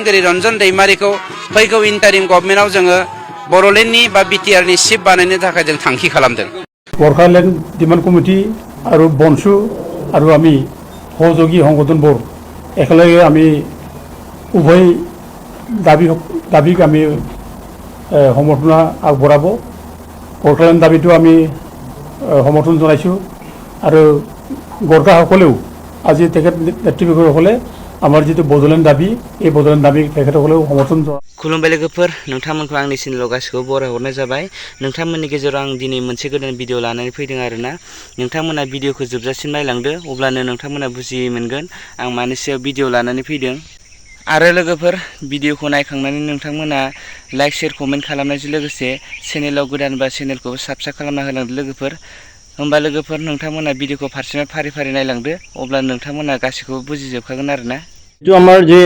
गायसनगिरि रन्जन दैमारिखौ फैगौ इन्टारिम गभर्नमेन्टआव जोङो बड'लेण्डनि बा बिटिआरनि चिफ बानायनो थाखाय जों थांखि खालामदों। गोर्खाल्यान्ड डिमान्ड कमिटि और बनसु और आमी सहयोगी संगठन बोर्ड एकेलगे आमी उभय दाबीक आमी समर्थन आगबढ़ाब। गोर्खाल्यान्ड दाबीটো आमी समर्थन जनाइছোঁ और गोर्खाসকলেও আজি তেখেত নেতৃবৃন্দসকলে आमार जितु बड'लेण्ड दाबी এই बड'लेण्ड दाबी तेखেतসকলেও समर्थन खुलुमबाय लोगोफोर, नोंथांमोनखौ आंनि चेनेलाव गासिखौबो बरायहरनाय जाबाय। नोंथांमोननि गेजेराव आं दिनै मोनसे गोदान भिडिअ लानानै फैदों आरोना। नोंथांमोना भिडिअखौ जोबजासिम नायलांदो, अब्लानो नोंथांमोना बुजि मोनगोन आं मानि सायाव भिडिअ लानानै फैदों। आरो लोगोफोर, भिडिअखौ नायखांनानै नोंथांमोना लाइक शेयार कमेन्ट खालामनायजों लोगोसे चेनेलाव गोदानबा चेनेलखौ साबस्क्राइब खालामना होलांदो लोगोफोर। होमबा लोगोफोर, नोंथांमोना भिडिअखौ फारसेनिफ्राय फारि फारि नायलांदो, अब्ला नोंथांमोना गासिखौबो बुजिजोबखागोन आरोना। जो आमार जे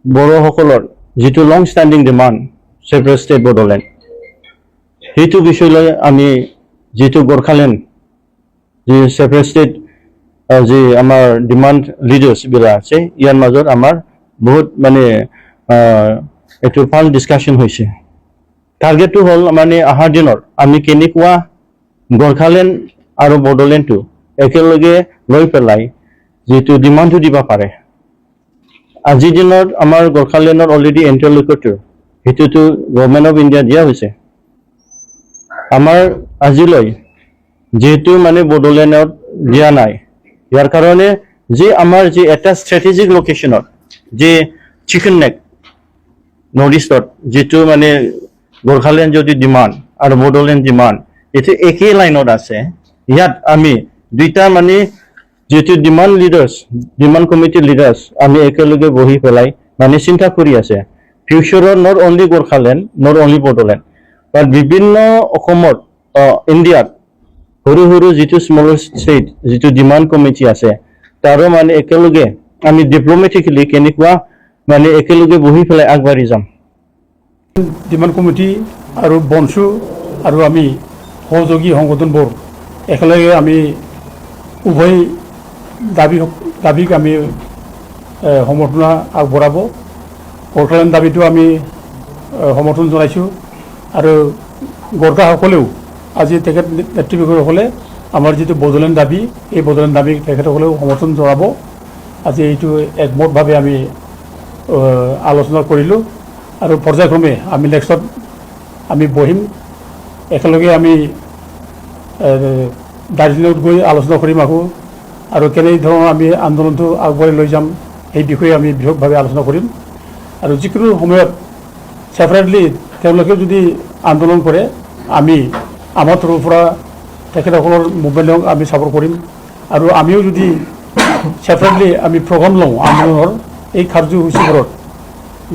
बर'সকলৰ जितु long standing demand separate state Bodoland हेतु विषयলৈ आमी जितु गोर्खाल्यान्ड जे सेपारेट स्टेट जे आमार डिमांड लिडार्स बिला আছে ইয়াৰ মাজত आमार बहुत माने একটু ভাল ডিসকাশন হৈছে। টাৰ্গেটটো হল মানে আহাৰ দিনৰ আমি কেনেকুৱা गोर्खाल्यान्ड আৰু বড়োলেণ্ডটো একেলগে লৈ পেলাই जितु डिमांडটো দিবা পাৰে। আজিৰ দিনত আমাৰ গোৰ্খাल्याণ্ডৰ অলৰেডি ইণ্টাৰলকুটৰ হেতুটো গভৰ্নমেণ্ট অফ ইণ্ডিয়া দিয়া হৈছে। আমাৰ আজিলৈ যেহেতু মানে বড়োলেণ্ডত দিয়া নাই, ইয়াৰ কাৰণে যে আমাৰ যে এটা ষ্ট্ৰেটেজিক লোকেশ্যনত যে চিকেন নেক নৰ্থ ইষ্টত যেটো মানে গোৰ্খাल्याণ্ড যদি ডিমাণ্ড আৰু বড়োলেণ্ড ডিমাণ্ড এটো একেই লাইনত আছে। ইয়াত আমি দুইটা মানে যেটো demand leaders demand committee leaders আমি একেলগে বহি পেলাই মানে চিন্তা কৰি আছে ফিউচাৰত not only Gorkhaland not only Bodoland but বিভিন্ন অসমত ইণ্ডিয়াত সৰু সৰু যেটো স্মল ষ্টেট যেটো ডিমাণ্ড কমিটি আছে তাৰো মানে একেলগে আমি ডিপ্লোমেটিকলি কেনেকুৱা মানে একেলগে বহি পেলাই আগবাঢ়ি যাম। ডিমাণ্ড কমিটি और बनसु और आमी सहयोगी संगठन बोर्ड एकेलगे आमी उभय दाबीक आमी समर्थन आगबढ़ाब। गोर्खाल्यान्ड दाबीটো आमी समर्थन जनाइছোঁ और गोर्खाসকলেও আজি তেখেত নেতৃবৃন্দসকলে आमार जितु बड'लेण्ड दाबी এই बड'लेण्ड दाबी তেখেতসকলেও समर्थन जनाब। আজি এইটো একমতভাৱে আমি आलोचना কৰিলোঁ और पर्यायक्रमे आमी नेक्स्टत आमी बहिम एकेलगे आमी दार्जिलिंगत गई आलोचना करिम आको और केने धৰণৰ आमी आन्दोलनটো আগবঢ়াই লৈ যাম এই বিষয়ে আমি বিশদভাৱে আলোচনা কৰিম। और যিকোনো সময়ত সেপাৰেটলি তেওঁলোকে যদি আন্দোলন কৰে আমি আমাৰ তৰফৰ পৰা তেখেতসকলৰ মুভমেণ্টক আমি সাপোৰ্ট কৰিম। আৰু আমিও যদি সেপাৰেটলি আমি প্ৰগ্ৰাম লওঁ আন্দোলনৰ এই কাৰ্যসূচীবোৰত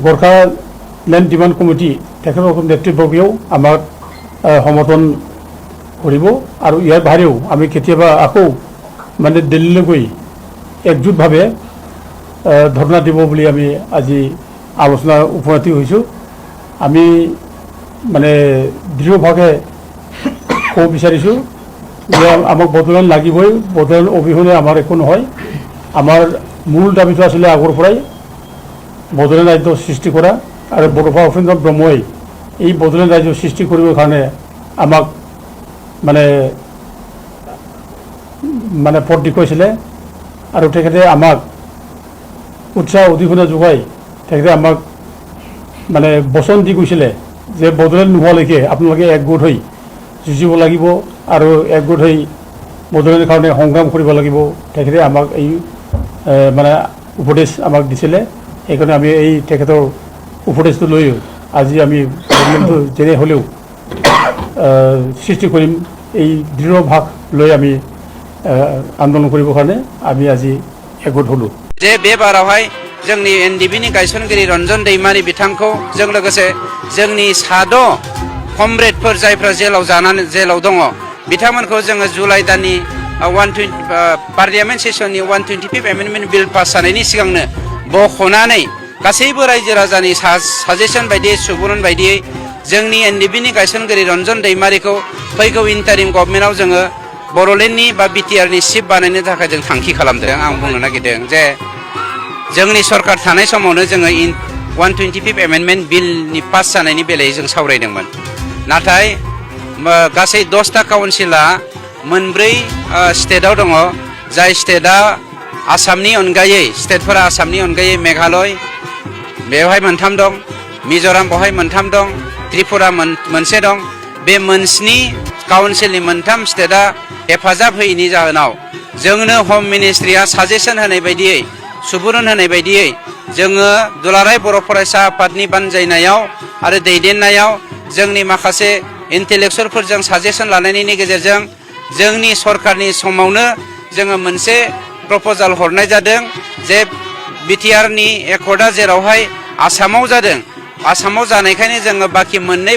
গোৰ্খাल्याন্ড ডিমাণ্ড কমিটি তেখেতসকলৰ নেতৃবৰ্গেও আমাক সমৰ্থন কৰিব। আৰু ইয়াৰ বাহিৰেও আমি কেতিয়াবা আকৌ মানে দিল্লীলৈ গৈ একজুটভাৱে ধৰ্ণা দিব বুলি আমি আজি আলোচনা উপনীত হৈছোঁ। আমি মানে দৃঢ়ভাৱে ক'ব বিচাৰিছোঁ যে আমাক বড়োলেণ্ড লাগিবই, বড়োলেণ্ড অবিহনে আমাৰ একো নহয়। আমাৰ মূল দাবীটো আছিলে আগৰ পৰাই বড়োলেণ্ড ৰাজ্য সৃষ্টি কৰা আৰু বড়োফা উপেন্দ্ৰ ব্ৰহ্মই এই বড়োলেণ্ড ৰাজ্য সৃষ্টি কৰিবৰ কাৰণে আমাক মানে পথ দেখুৱাইছিলে আৰু তেখেতে আমাক উৎসাহ অধিকৰণা যোগাই তেখেতে আমাক মানে বচন দি গৈছিলে যে বড়োলেণ্ড নোহোৱালৈকে আপোনালোকে একগোট হৈ যুঁজিব লাগিব আৰু একগোট হৈ বড়োলেণ্ডৰ কাৰণে সংগ্ৰাম কৰিব লাগিব। তেখেতে আমাক এই মানে উপদেশ আমাক দিছিলে। সেইকাৰণে আমি এই তেখেতৰ উপদেশটো লৈ আজি আমি বড়োলেণ্ডটো যেনে হ'লেও সৃষ্টি কৰিম এই দৃঢ় ভাগ লৈ আমি आन्दोलन কৰিব কাৰণে আমি আজি একগোট হলো। जे बे बारावहाय जोंनि एनडिपिनि गायसनगिरि रन्जन दैमारि बिथांखौ जों लोगोसे जोंनि साद' कमरेडफोर जायफ्रा जेलाव दङ बिथांमोनखौ जोङो जुलाइ दाननि 120 पार्लियामेन्ट सेसननि 125 एमेन्डमेन्ट बिल पास जानायनि सिगांनो बख'नानै गासैबो रायजो राजानि साजेसन बायदियै सुबुरुन बायदियै जोंनि एनडिपिनि गायसनगिरि रन्जन दैमारिखौ फैगौ इन्टारिम गभर्नमेन्टआव जोङो बड'लेण्डनि बा बिटिआरनि चिफ बानायनो थाखाय जों थांखि खालामदों। आं बुंनो नागिरदों जे जोंनि सरकार थानाय समावनो जोङो 125 एमेन्डमेन्ट बिलनि पास जानायनि बेलायै जों सावरायदोंमोन नाथाय गासै 10टा काउन्सिला मोनब्रै स्टेटआव दङ जाय स्टेटआ आसामनि अनगायै स्टेटफोरा आसामनि अनगायै मेघालय बेवहाय मोनथाम दं मिजोराम बेवहाय मोनथाम दं त्रिपुरा मोनसे दं बे मोनस्नि काउन्सिलनि मोनथाम स्टेटआ हेफाजाब होयैनि जाहोनाव जोंनो हम मिनिस्ट्रिया साजेसन होनाय बायदियै सुबुरुन होनाय बायदियै जोङो दुलाराय बर' फरायसा आफादनि बानजायनायाव आरो दैदेननायाव जोंनि माखासे इन्टेलेक्सुवेलफोरजों साजेसन लानायनि गेजेरजों जोंनि सरकारनि समावनो जोङो मोनसे प्रप'जाल हरनाय जादों जे बिटिआरनि एकर्डआ जेरावहाय आसामाव जादों आसामाव जानायखायनो जोङो बाखि मोननै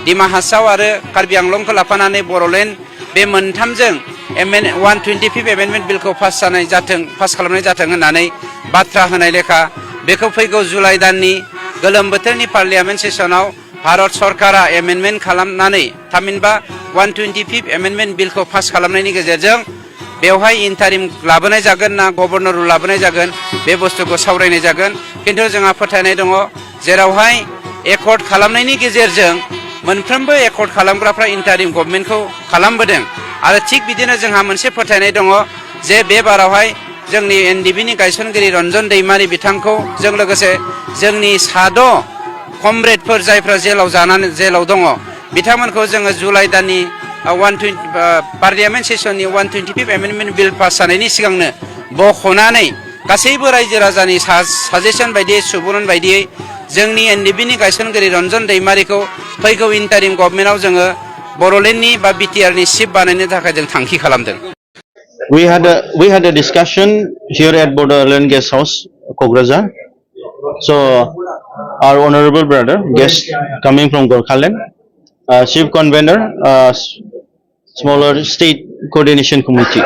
डिमा हासाव आरो कार्बि आंलंखौ लाफानानै बर'लेण्ड बे मोनथामजों 125 एमेन्डमेन्ट बिलखौ पास खालामनाय जाथों होननानै बाथ्रा होनाय लेखा बेखौ फैगौ जुलाइ दाननि गोलोम बोथोरनि पार्लियामेन्ट सेसनाव भारत सरकारा एमेन्डमेन्ट खालामनानै थामहिनबा 125 एमेन्डमेन्ट बिलखौ पास खालामनायनि गेजेरजों बेवहाय इन्टारिम लाबोनाय जागोन ना गभर्नर रुल लाबोनाय जागोन बे बुस्थुखौ सावरायनाय जागोन खिन्थु जोंहा फोथायनाय दङ जेरावहाय एकर्ड खालामनायनि गेजेरजों मोनफ्रोमबो एकर्ड खालामग्राफ्रा इन्टारिम गभर्नमेन्टखौ खालामबोदों आरो थिग बिदिनो जोंहा मोनसे फोथायनाय दङ जे बे बारावहाय जोंनि एनडिबिनि गायसनगिरि रन्जन दैमारि बिथांखौ जों लोगोसे जोंनि साद' कमरेडफोर जायफ्रा जेलाव दङ बिथांमोनखौ जोङो जुलाइ दाननि पार्लियामेन्ट सेसननि 125 एमेन्डमेन्ट बिल पास जानायनि सिगांनो बख'नानै गासैबो रायजो राजानि साजेसन बायदियै सुबुरुन बायदियै जोंनि एनडिबिनि गायसनगिरि रन्जन दैमारिखौ फैगौ इन्टारिम गभर्नमेन्टआव जोङो बर'लेण्डनि बा बिटिआरनि चिफ बानायनो थाखाय जों थांखि खालामदों। We had a discussion here at Bodoland Guest House, Kokrajhar. So our honorable brother, guest coming from Gorkhaland, chief convener, smaller state coordination committee.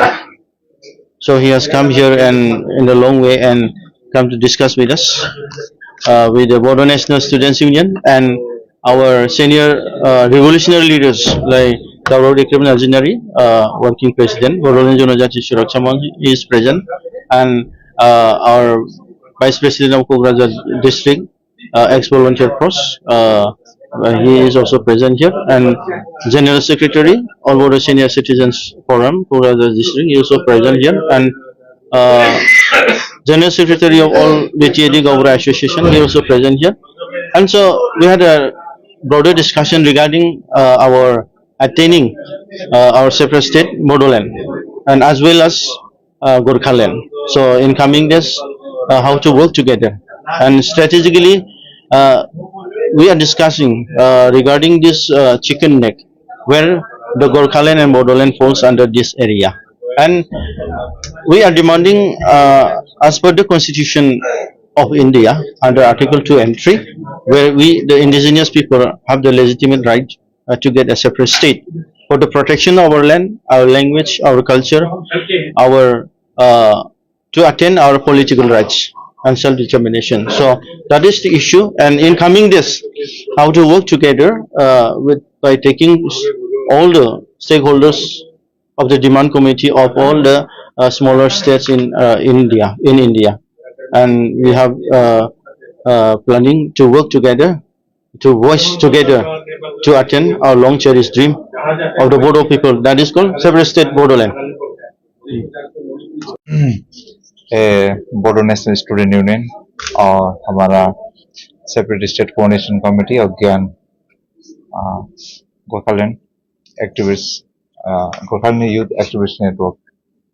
So he has come here and in a long way and come to discuss with us, with the Bodo National Students Union and our senior revolutionary leaders like Daurod Ikrim Najinari, working president, Bodoland Jonajati Suraksha Monji is present, and our vice president of Kokrajhar district, ex-volunteer Pros, he is also present here, and general secretary, All Bodo Senior Citizens Forum, Kokrajhar district, he is also present here, and general secretary of all BTAD Gowra Association, he is also present here, and so we had a broader discussion regarding our attaining our separate state, Bodoland, and as well as Gorkhaland. So in coming days, how to work together, and strategically we are discussing regarding this chicken neck, where the Gorkhaland and Bodoland falls under this area, and we are demanding as per the Constitution of India under Article 2 and 3, where we, the indigenous people, have the legitimate right to get a separate state for the protection of our land, our language, our culture, our to attain our political rights and self-determination. So that is the issue, and in coming this, how to work together by taking all the stakeholders of the demand committee of all the smaller states in India, and we have planning to work together, to voice together, to attain our long cherished dream of the Bodo people, that is called separate state Bodoland. Bodo national student union और हमारा separate state coordination committee और ज्ञान Gorkhaland activist Gorkhaland youth activist network,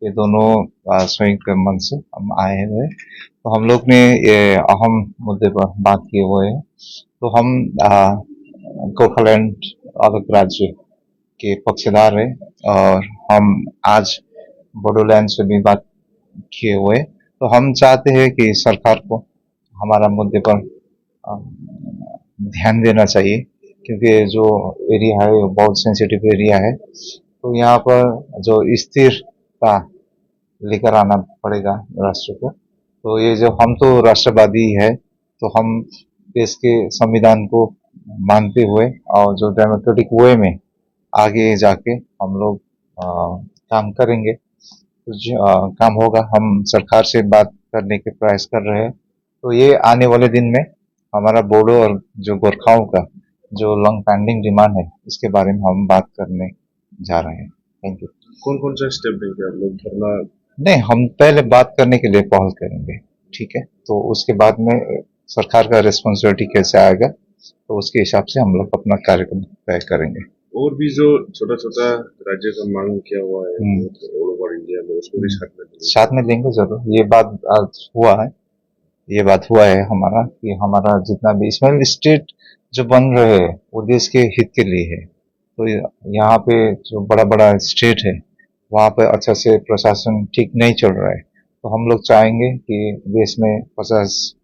ये दोनों संयुक्त मन से हम आए हुए, तो हम लोग ने ये अहम मुद्दे पर बात किए हुए हैं। तो हम गोरखालैंड अलग राज्य के पक्षधर हैं और हम आज बोडोलैंड से भी बात किए हुए, तो हम चाहते हैं कि सरकार को हमारा मुद्दे पर ध्यान देना चाहिए, क्योंकि जो एरिया है वो बहुत सेंसिटिव एरिया है, तो यहाँ पर जो स्थिरता लेकर आना पड़ेगा राष्ट्र को। तो ये जो हम तो राष्ट्रवादी है, तो हम देश के संविधान को मानते हुए और जो डेमोक्रेटिक वे में आगे जाके हम लोग काम करेंगे, काम होगा। हम सरकार से बात करने के प्रयास कर रहे हैं, तो ये आने वाले दिन में हमारा बोडो और जो गोरखाओं का जो लॉन्ग पेंडिंग डिमांड है इसके बारे में हम बात करने जा रहे हैं। Thank you. कौन कौन सा स्टेप लेंगे आप लोग? धरना? नहीं, हम पहले बात करने के लिए पहल करेंगे, ठीक है, तो उसके बाद में सरकार का रिस्पॉन्सिबिलिटी कैसे आएगा तो उसके हिसाब से हम लोग अपना कार्यक्रम तय करेंगे। और भी जो छोटा छोटा राज्य का मांग किया हुआ है ऑल ओवर इंडिया में, उसको भी साथ में लेंगे जरूर। ये बात आज हुआ है, ये बात हुआ है हमारा कि हमारा जितना भी इसमें स्टेट जो बन रहे हैं वो देश के हित के लिए है। तो यहाँ पे जो बड़ा बड़ा स्टेट है वहाँ पे अच्छा से प्रशासन ठीक नहीं चल रहा है, तो हम लोग चाहेंगे कि देश में 50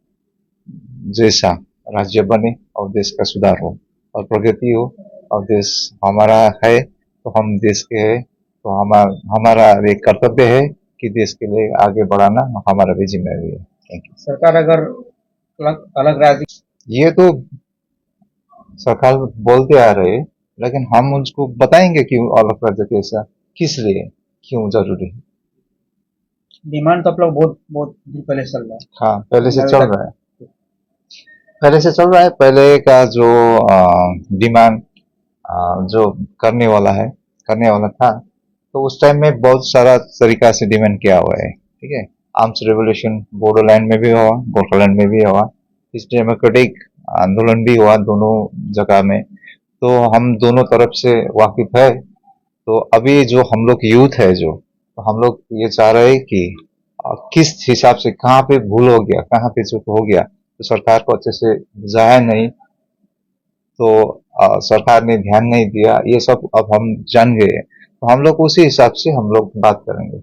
जैसा राज्य बने और देश का सुधार हो और प्रगति हो और देश हमारा है तो हम देश के हैं, तो हमारा एक कर्तव्य है कि देश के लिए आगे बढ़ाना हमारा भी जिम्मेदारी है। Thank you. सरकार अगर अलग राज्य, ये तो सरकार बोलते आ रहे हैं, लेकिन हम उनको बताएंगे कि अलग राज्य कैसा किस लिए क्यों जरूरी है। डिमांड तो आप लोग बहुत बहुत दिन पहले चल रहा है। हाँ, पहले से चल रहा है, पहले का जो डिमांड जो करने वाला था, तो उस टाइम में बहुत सारा तरीका से डिमांड किया हुआ है, ठीक है। आर्म्स रेवोल्यूशन बोडोलैंड में भी हुआ, गोरखालैंड में भी हुआ, इस डेमोक्रेटिक आंदोलन भी हुआ दोनों जगह में, तो हम दोनों तरफ से वाकिफ है। तो अभी जो हम लोग यूथ है तो हम लोग ये चाह रहे हैं कि किस हिसाब से कहाँ पे भूल हो गया, कहाँ पे चूक हो गया, तो सरकार को अच्छे से बुझाया नहीं, तो सरकार ने ध्यान नहीं दिया, ये सब अब हम जान गए, तो हम लोग उसी हिसाब से हम लोग बात करेंगे।